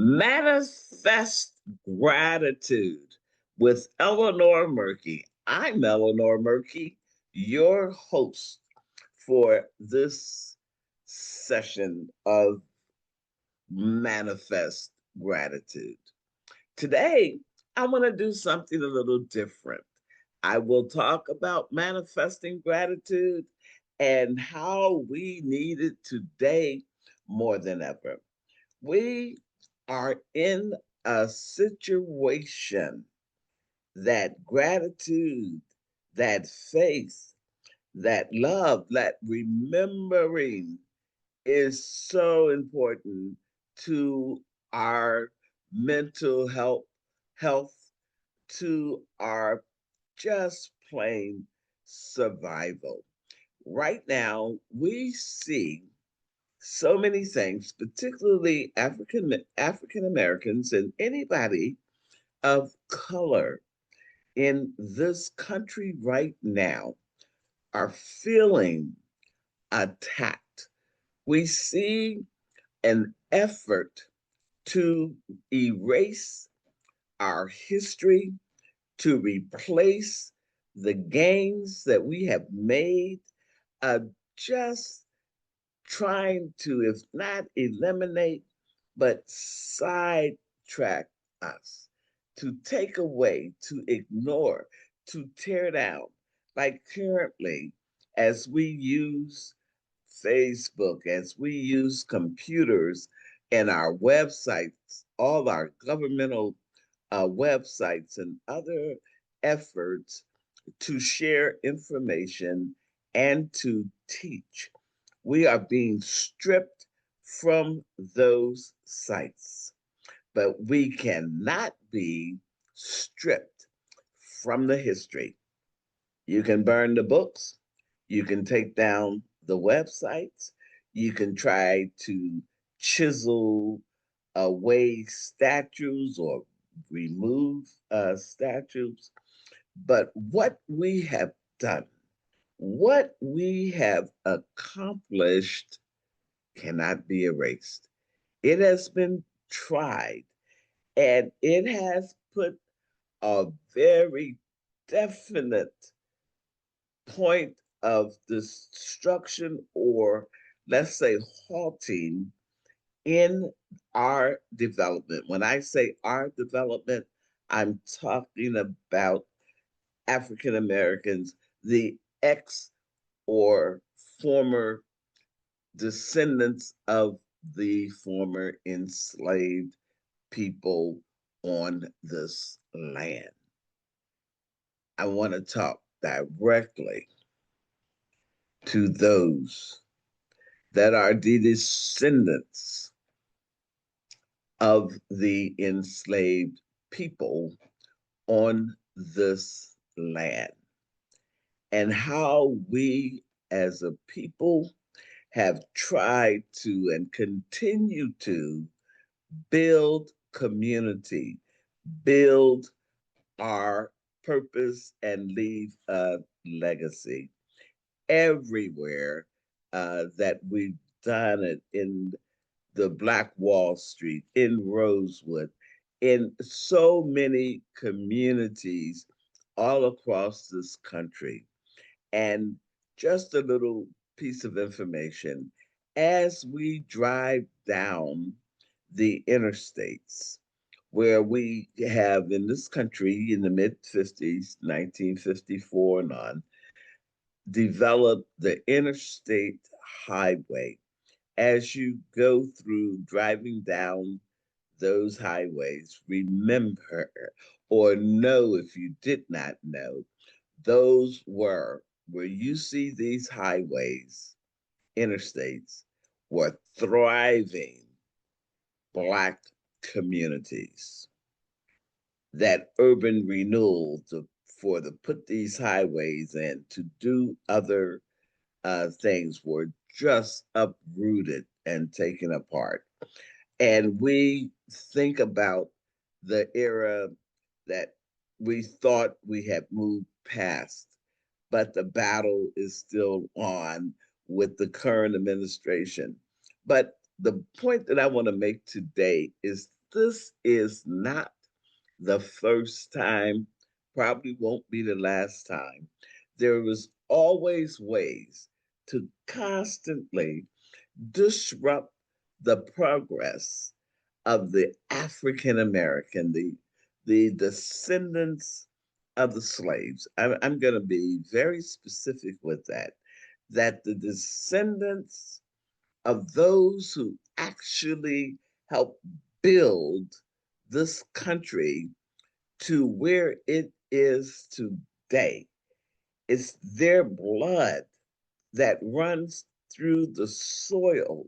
Manifest gratitude with Eleanor Murky. I'm Eleanor Murky, your host for this session of Manifest Gratitude. Today, I want to do something a little different. I will talk about manifesting gratitude and how we need it today more than ever. We are in a situation that gratitude, that faith, that love, that remembering is so important to our mental health, to our just plain survival. Right now, we see so many things, particularly African Americans and anybody of color in this country right now are feeling attacked. We see an effort to erase our history, to replace the gains that we have made, just trying to, if not eliminate, but sidetrack us, to take away, to ignore, to tear down. Like currently, as we use Facebook, as we use computers and our websites, all our governmental websites and other efforts to share information and to teach, we are being stripped from those sites. But we cannot be stripped from the history. You can burn the books, you can take down the websites, you can try to chisel away statues or remove statues. But what we have done, what we have accomplished cannot be erased. It has been tried and it has put a very definite point of destruction, or let's say halting, in our development. When I say our development, I'm talking about African Americans, the ex or former descendants of the former enslaved people on this land. I want to talk directly to those that are the descendants of the enslaved people on this land, and how we as a people have tried to and continue to build community, build our purpose, and leave a legacy everywhere that we've done it, in the Black Wall Street, in Rosewood, in so many communities all across this country. And just a little piece of information, as we drive down the interstates, where we have in this country in the mid 50s, 1954 and on, developed the interstate highway. As you go through driving down those highways, remember or know, if you did not know, those were where you see these highways, interstates, were thriving Black communities. That urban renewal for to put these highways in, to do other things, were just uprooted and taken apart. And we think about the era that we thought we had moved past, but the battle is still on with the current administration. But the point that I want to make today is this is not the first time, probably won't be the last time. There was always ways to constantly disrupt the progress of the African American, the descendants of the slaves. I'm going to be very specific with that. That the descendants of those who actually helped build this country to where it is today. It's their blood that runs through the soil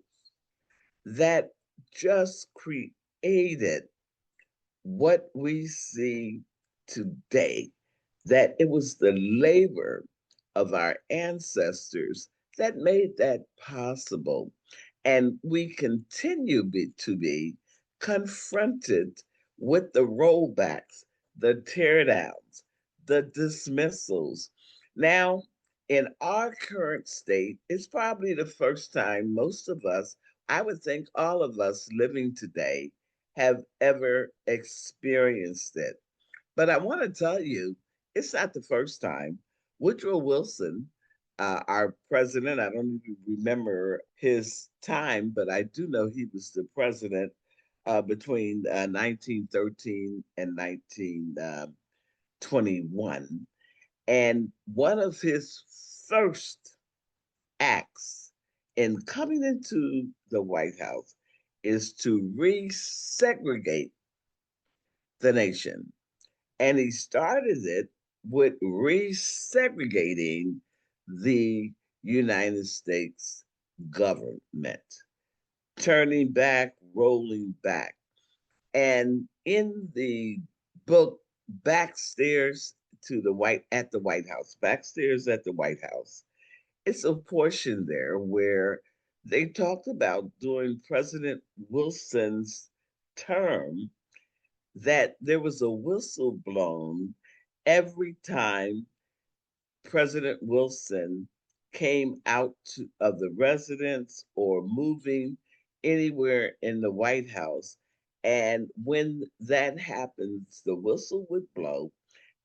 that just created what we see today, that it was the labor of our ancestors that made that possible. And we continue to be confronted with the rollbacks, the teardowns, the dismissals. Now, in our current state, it's probably the first time most of us, I would think all of us living today, have ever experienced it. But I want to tell you, it's not the first time. Woodrow Wilson, our president, I don't even remember his time, but I do know he was the president between 1913 and 1921. And one of his first acts in coming into the White House is to resegregate the nation. And he started it with resegregating the United States government, turning back, rolling back. And in the book Backstairs to the White House, Backstairs at the White House, it's a portion there where they talked about during President Wilson's term that there was a whistle blown every time President Wilson came out of the residence or moving anywhere in the White House. And when that happens, the whistle would blow,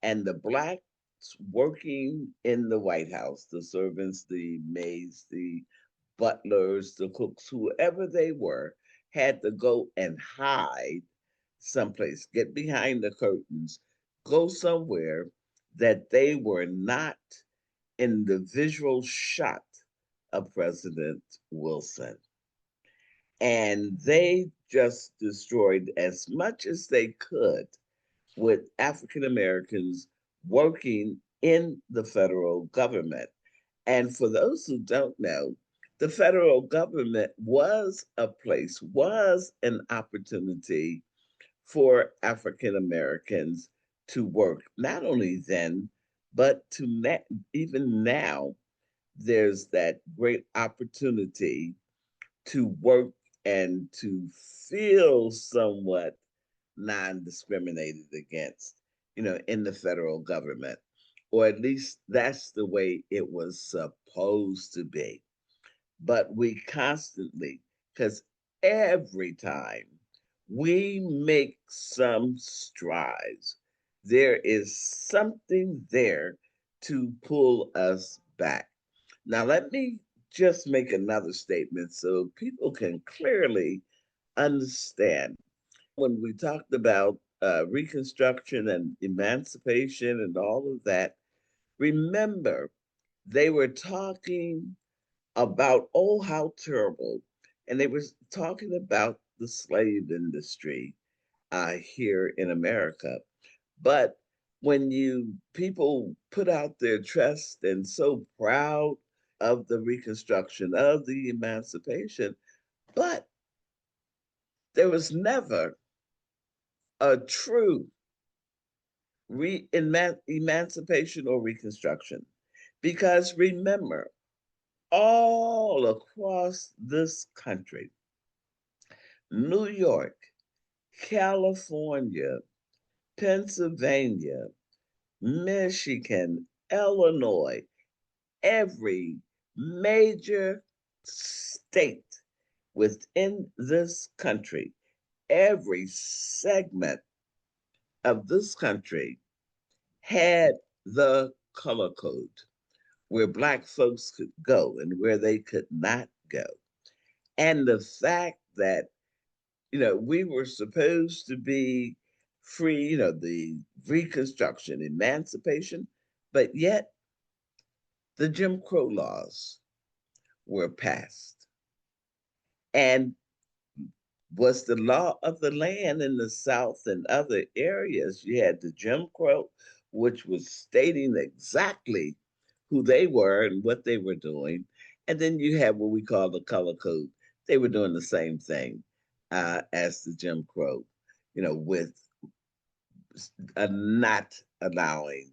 and the blacks working in the White House, the servants, the maids, the butlers, the cooks, whoever they were, had to go and hide someplace, get behind the curtains, go somewhere that they were not in the visual shot of President Wilson. And they just destroyed as much as they could with African Americans working in the federal government. And for those who don't know, the federal government was a place, was an opportunity for African Americans to work. Not only then, but even now, there's that great opportunity to work and to feel somewhat non-discriminated against, in the federal government, or at least that's the way it was supposed to be. But we constantly, because every time we make some strides, there is something there to pull us back. Now, let me just make another statement so people can clearly understand. When we talked about Reconstruction and emancipation and all of that, remember, they were talking about, oh, how terrible. And they were talking about the slave industry here in America. But when you people put out their chest and so proud of the Reconstruction, of the emancipation, but there was never a true emancipation or Reconstruction. Because remember, all across this country, New York, California, Pennsylvania, Michigan, Illinois, every major state within this country, every segment of this country had the color code where Black folks could go and where they could not go. And the fact that, we were supposed to be free, the Reconstruction, Emancipation, but yet the Jim Crow laws were passed. And was the law of the land in the South and other areas. You had the Jim Crow, which was stating exactly who they were and what they were doing. And then you had what we call the color code. They were doing the same thing as the Jim Crow, with not allowing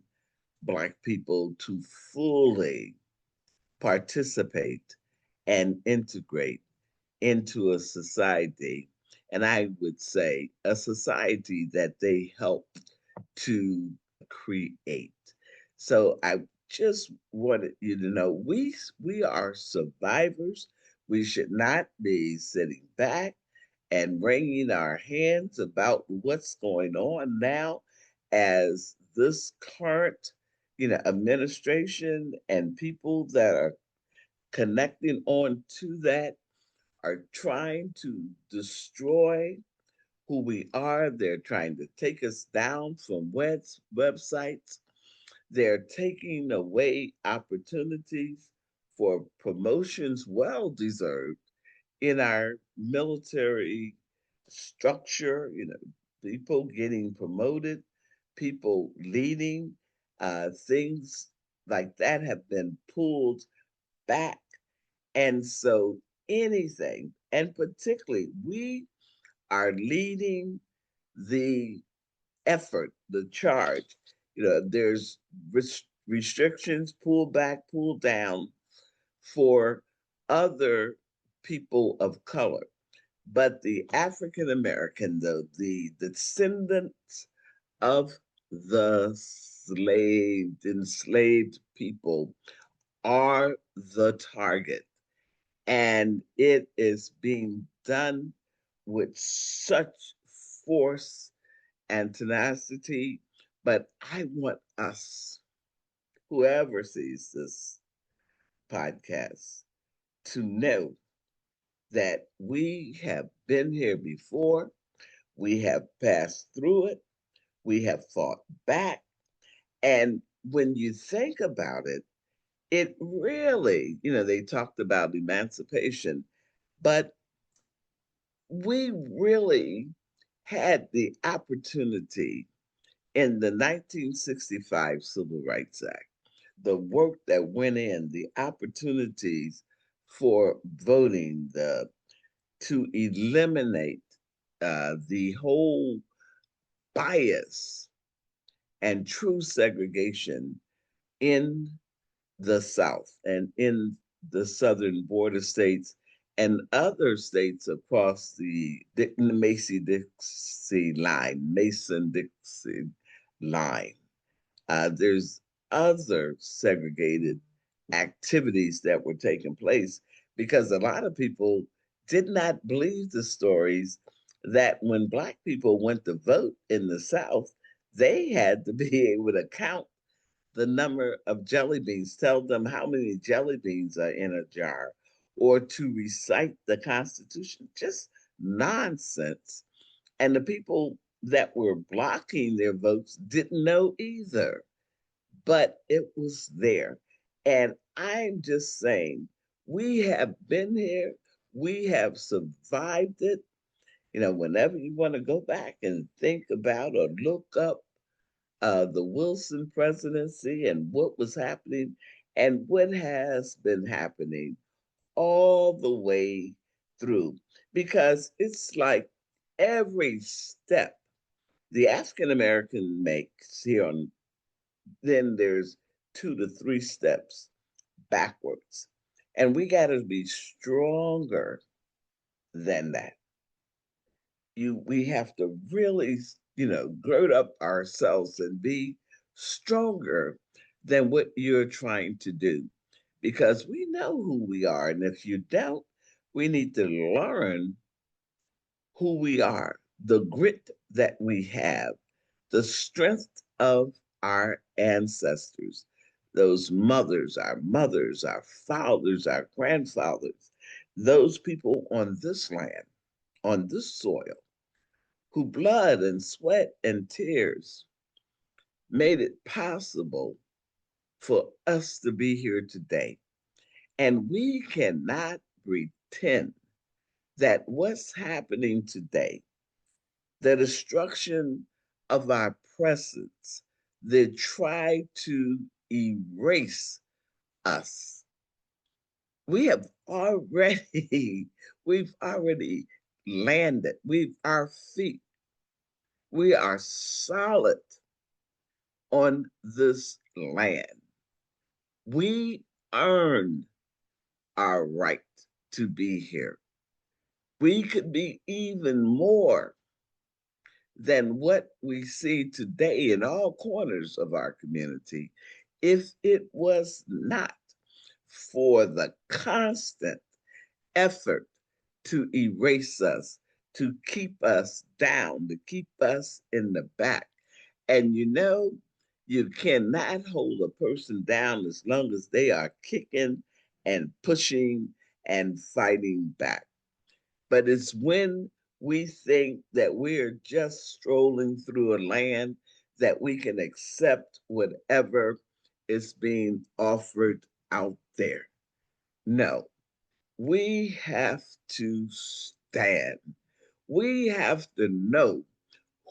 Black people to fully participate and integrate into a society, and I would say a society that they helped to create. So I just wanted you to know we are survivors. We should not be sitting back and wringing our hands about what's going on now as this current administration and people that are connecting on to that are trying to destroy who we are. They're trying to take us down from websites. They're taking away opportunities for promotions well deserved in our military structure, people getting promoted, people leading, things like that have been pulled back. And so anything, and particularly we are leading the effort, the charge. There's restrictions, pull back, pull down for other people of color. But the African American, the descendants of the enslaved people are the target. And it is being done with such force and tenacity. But I want us, whoever sees this podcast, to know that we have been here before, we have passed through it, we have fought back. And when you think about it, it really, they talked about emancipation, but we really had the opportunity in the 1965 Civil Rights Act, the work that went in, the opportunities for voting, to eliminate the whole bias and true segregation in the South and in the southern border states and other states across the Mason-Dixie line. There's other segregated activities that were taking place because a lot of people did not believe the stories that when Black people went to vote in the South, they had to be able to count the number of jelly beans, tell them how many jelly beans are in a jar, or to recite the Constitution. Just nonsense. And the people that were blocking their votes didn't know either, but it was there. And I'm just saying, we have been here, we have survived it. Whenever you want to go back and think about or look up the Wilson presidency and what was happening and what has been happening all the way through. Because it's like every step the African American makes here on, then there's 2 to 3 steps backwards. And we got to be stronger than that. We have to really, gird up ourselves and be stronger than what you're trying to do because we know who we are. And if you don't, we need to learn who we are. the grit that we have, the strength of our ancestors, those mothers, our fathers, our grandfathers, those people on this land, on this soil, who blood and sweat and tears made it possible for us to be here today. And we cannot pretend that what's happening today, the destruction of our presence, they try to erase us. We have already, we've already landed. Our feet, we are solid on this land. We earned our right to be here. We could be even more than what we see today in all corners of our community if it was not for the constant effort to erase us, to keep us down, to keep us in the back. And you cannot hold a person down as long as they are kicking and pushing and fighting back. But it's when we think that we're just strolling through a land that we can accept whatever is being offered out there. No, we have to stand. We have to know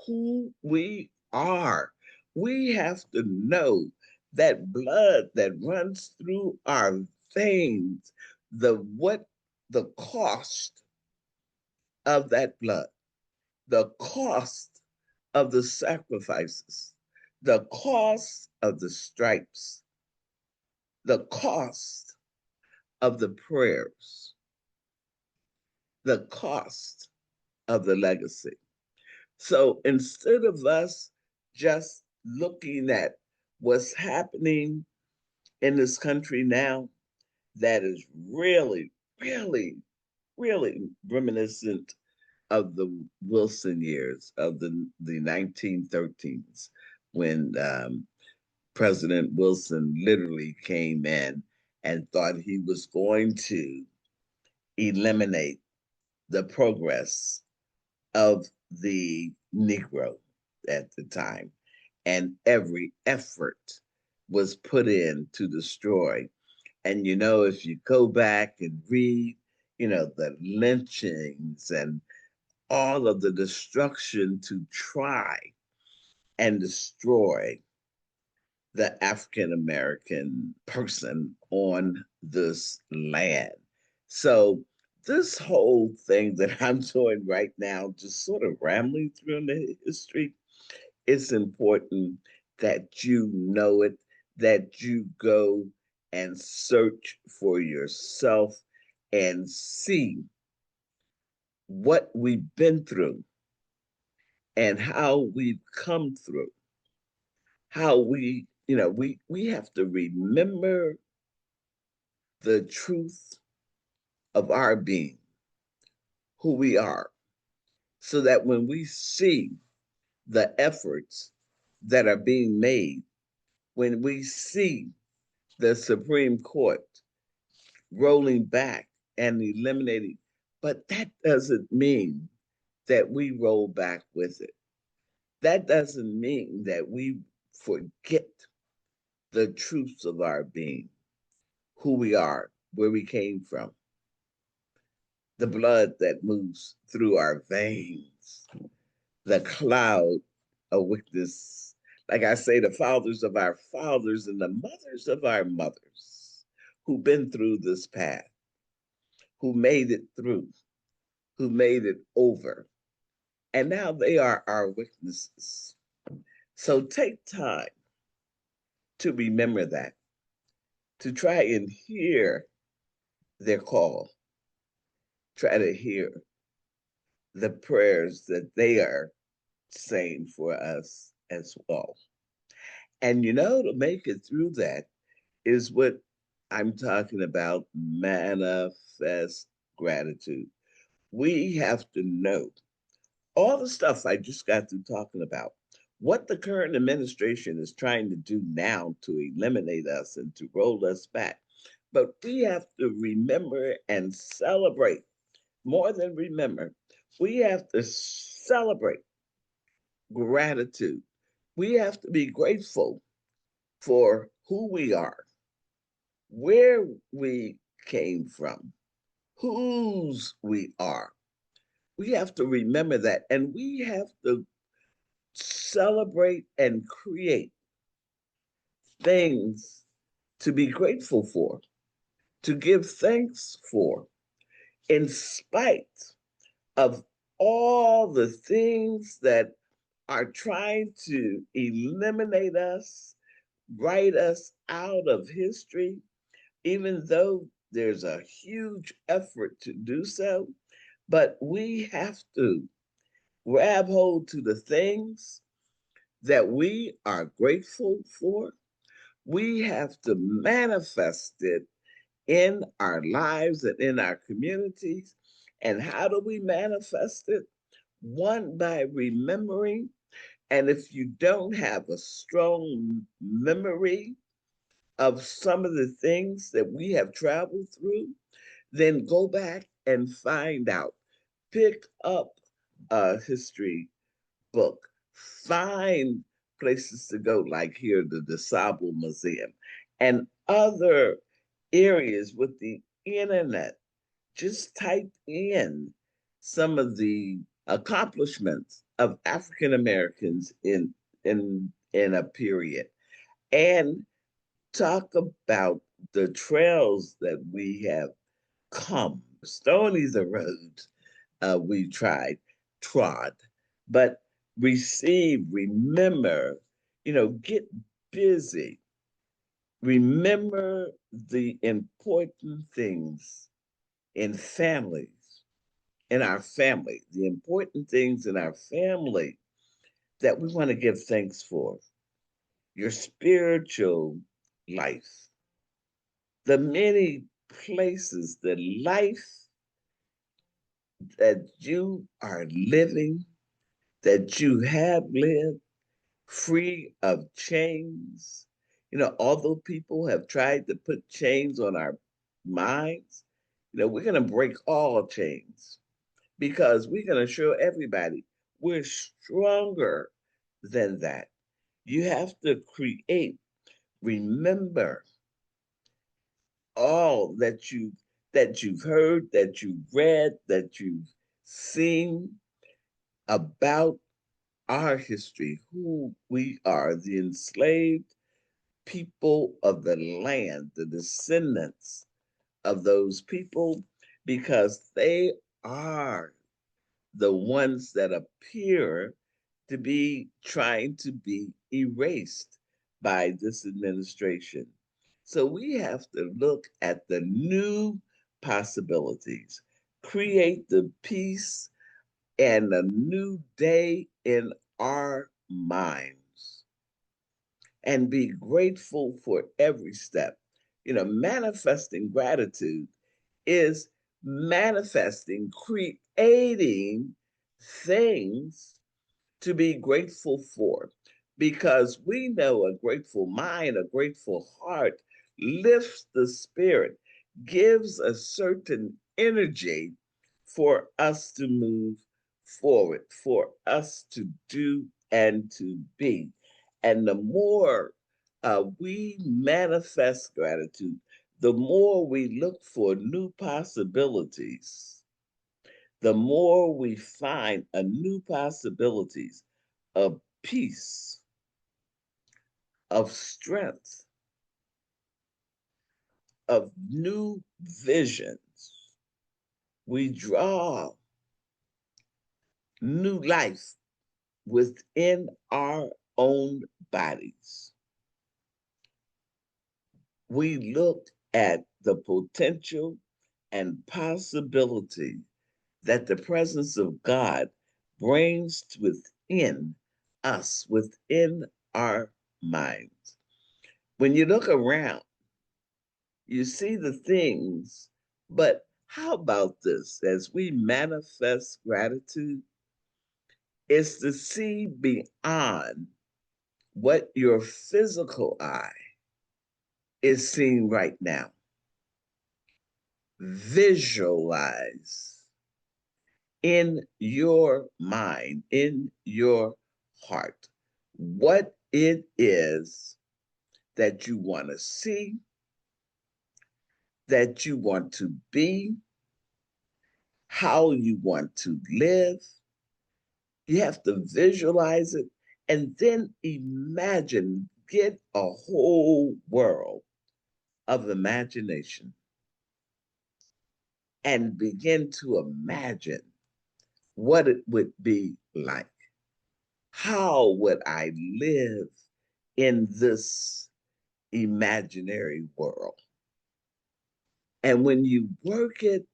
who we are. We have to know that blood that runs through our veins, the cost of that blood, the cost of the sacrifices, the cost of the stripes, the cost of the prayers, the cost of the legacy. So instead of us just looking at what's happening in this country now, that is really, really, really reminiscent of the Wilson years, of the 1913s, when President Wilson literally came in and thought he was going to eliminate the progress of the Negro at the time. And every effort was put in to destroy. And if you go back and read, the lynchings and all of the destruction to try and destroy the African American person on this land. So, this whole thing that I'm doing right now, just sort of rambling through the history, it's important that you know it, that you go and search for yourself and see what we've been through and how we've come through, how we have to remember the truth of our being, who we are, so that when we see the efforts that are being made, when we see the Supreme Court rolling back and eliminating, but that doesn't mean that we roll back with it. That doesn't mean that we forget the truths of our being, who we are, where we came from, the blood that moves through our veins, the cloud of witness. Like I say, the fathers of our fathers and the mothers of our mothers who've been through this path, who made it through, who made it over. And now they are our witnesses. So take time to remember that, to try and hear their call, try to hear the prayers that they are saying for us as well. And to make it through that is what I'm talking about, manifest gratitude. We have to know all the stuff I just got through talking about, what the current administration is trying to do now to eliminate us and to roll us back. But we have to remember and celebrate more than remember. We have to celebrate gratitude. We have to be grateful for who we are, where we came from, whose we are. We have to remember that. And we have to celebrate and create things to be grateful for, to give thanks for, in spite of all the things that are trying to eliminate us, write us out of history, even though there's a huge effort to do so. But we have to grab hold to the things that we are grateful for. We have to manifest it in our lives and in our communities. And how do we manifest it? One, by remembering. And if you don't have a strong memory of some of the things that we have traveled through, then go back and find out. Pick up a history book. Find places to go, like here, the DeSable Museum, and other areas with the internet. Just type in some of the accomplishments of African Americans in a period, and talk about the trails that we have come. Stony's the road we trod, but receive, remember, get busy. Remember the important things in families, in our family, the important things in our family that we want to give thanks for. Your spiritual life, the many places, the life that you are living, that you have lived free of chains. Although people have tried to put chains on our minds, we're going to break all chains because we're going to show everybody we're stronger than that. You have to create, remember all that you've heard, that you've read, that you've seen about our history, who we are, the enslaved people of the land, the descendants of those people, because they are the ones that appear to be trying to be erased by this administration. So we have to look at the new possibilities, create the peace and a new day in our minds, and be grateful for every step. Manifesting gratitude is manifesting, creating things to be grateful for, because we know a grateful mind, a grateful heart lifts the spirit, gives a certain energy for us to move forward, for us to do and to be. And the more we manifest gratitude, the more we look for new possibilities, the more we find a new possibilities of peace, of strength, of new visions. We draw new life within our own bodies. We look at the potential and possibility that the presence of God brings within us, within our minds. When you look around, you see the things, but how about this? As we manifest gratitude, It's to see beyond what your physical eye is seeing right now. Visualize in your mind, in your heart, what it is that you want to see, that you want to be, how you want to live. You have to visualize it and then imagine, get a whole world of imagination and begin to imagine what it would be like. How would I live in this imaginary world? And when you work it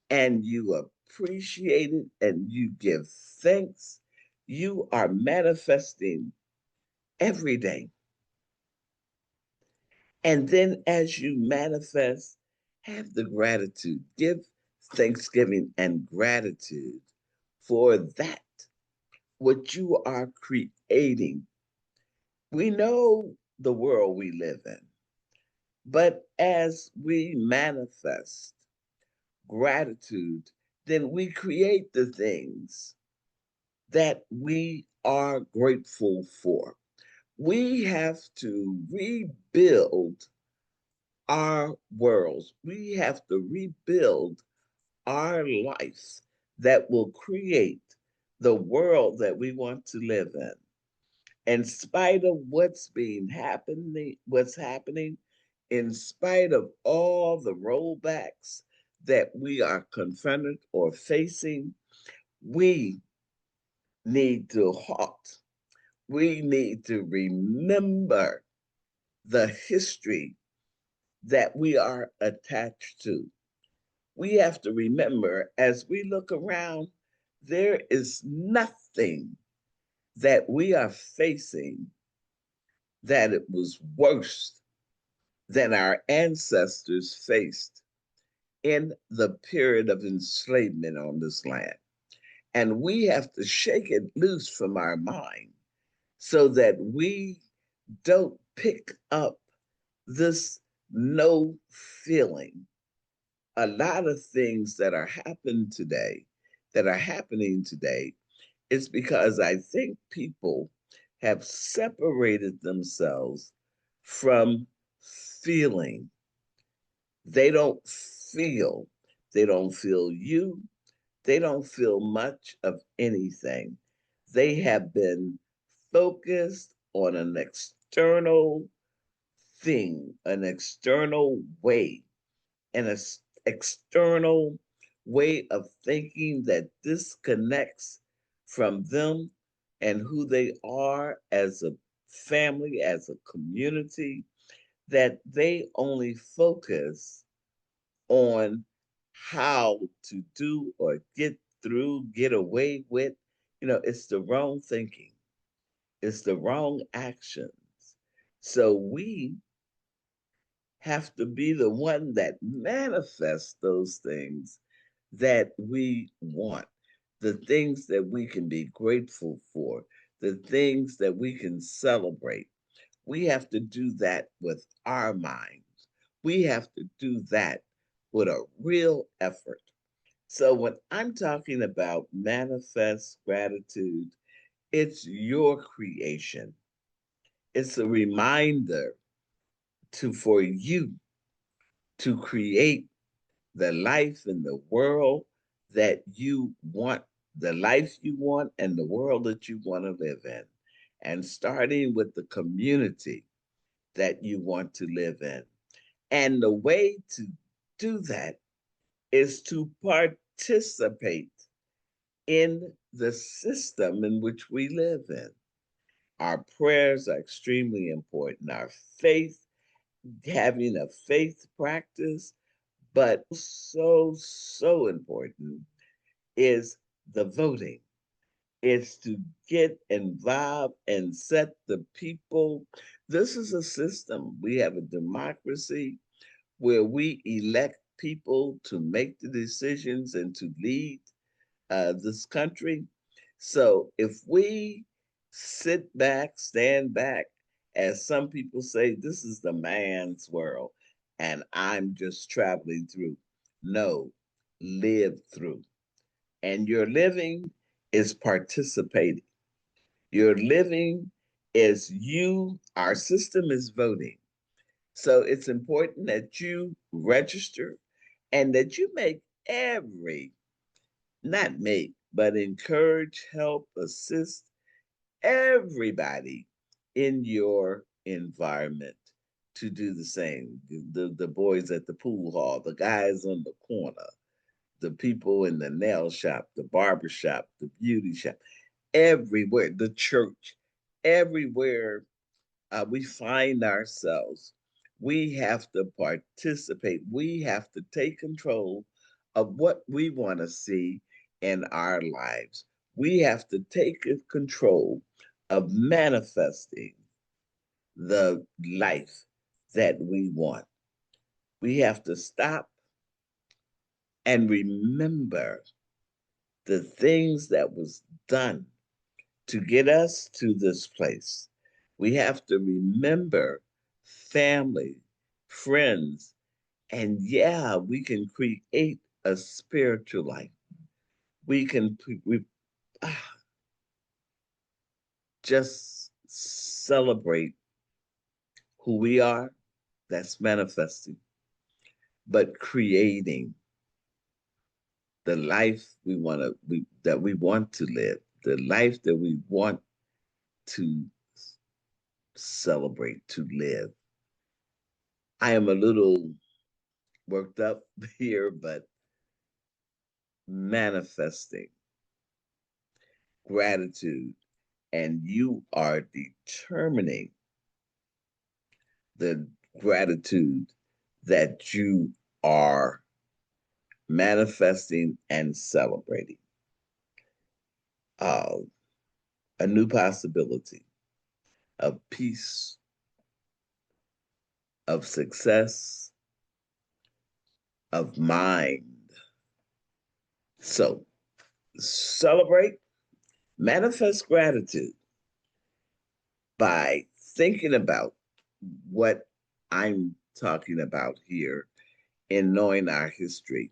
and you appreciate it and you give thanks, you are manifesting every day. And then as you manifest, have the gratitude, give thanksgiving and gratitude for that, what you are creating. We know the world we live in, but as we manifest gratitude, then we create the things that we are grateful for. We have to rebuild our worlds. We have to rebuild our lives that will create the world that we want to live in spite of what's happening, in spite of all the rollbacks that we are confronted or facing, we need to halt. We need to remember the history that we are attached to. We have to remember as we look around, there is nothing that we are facing that it was worse than our ancestors faced in the period of enslavement on this land. And we have to shake it loose from our mind so that we don't pick up this no feeling. A lot of things that that are happening today, is because I think people have separated themselves from feeling. They don't feel. They don't feel you. They don't feel much of anything. They have been focused on an external thing, an external way, an external way of thinking that disconnects from them and who they are as a family, as a community, that they only focus on how to do or get through, get away with. It's the wrong thinking, it's the wrong actions. So we have to be the one that manifests those things that we want, the things that we can be grateful for, the things that we can celebrate. We have to do that with our minds. We have to do that with a real effort. So when I'm talking about manifest gratitude, it's your creation. It's a reminder for you to create the life and the world that you want, the life you want and the world that you want to live in. And starting with the community that you want to live in. And the way to do that is to participate in the system in which we live in. Our prayers are extremely important. Our faith, having a faith practice, but so important is the voting. It's to get involved and set the people. This is a system. We have a democracy where we elect people to make the decisions and to lead this country. So if we sit back, stand back, as some people say, this is the man's world, and I'm just traveling through. No, live through. And your living is participating. Your living is you, our system is voting. So it's important that you register and that you make every, not make, but encourage, help, assist everybody in your environment to do the same. The boys at the pool hall, the guys on the corner, the people in the nail shop, the barber shop, the beauty shop, everywhere, the church, everywhere we find ourselves, we have to participate. We have to take control of what we want to see in our lives. We have to take control of manifesting the life that we want. We have to stop and remember the things that was done to get us to this place. We have to remember family, friends, and yeah, we can create a spiritual life. We can ah, just celebrate who we are, that's manifesting, but creating the life that we want to live, the life that we want to celebrate, to live. I am a little worked up here, but manifesting gratitude, and you are determining the gratitude that you are manifesting and celebrating. Uh, a new possibility of peace, of success, of mind. So celebrate, manifest gratitude by thinking about what I'm talking about here in knowing our history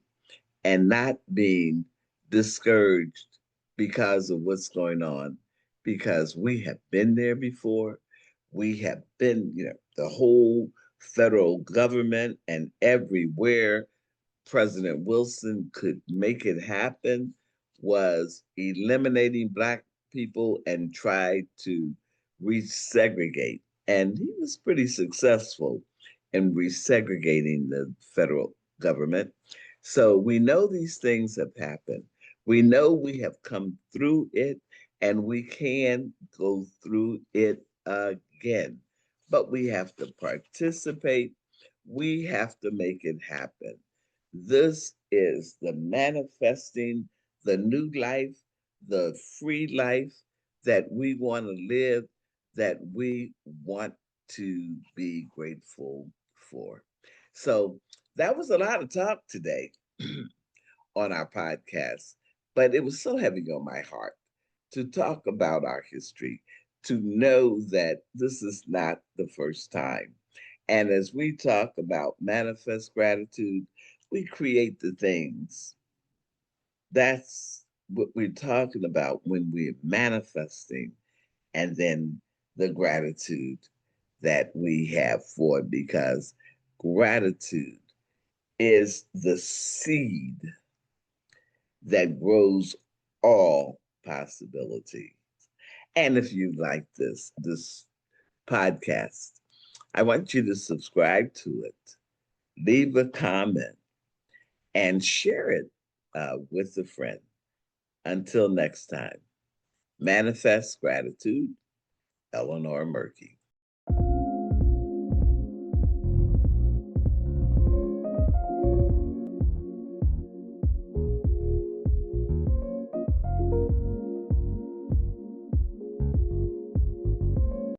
and not being discouraged because of what's going on, because we have been there before. We have been, the whole federal government and everywhere President Wilson could make it happen was eliminating Black people and tried to resegregate. And he was pretty successful in resegregating the federal government. So we know these things have happened. We know we have come through it and we can go through it again. But we have to participate. We have to make it happen. This is the manifesting the new life, the free life that we want to live, that we want to be grateful for. So that was a lot of talk today on our podcast, but it was so heavy on my heart to talk about our history, to know that this is not the first time. And as we talk about manifest gratitude, we create the things. That's what we're talking about when we're manifesting, and then the gratitude that we have for it, because gratitude is the seed that grows all possibility. And if you like this podcast, I want you to subscribe to it, leave a comment, and share it with a friend. Until next time, manifest gratitude, Eleanor Murky.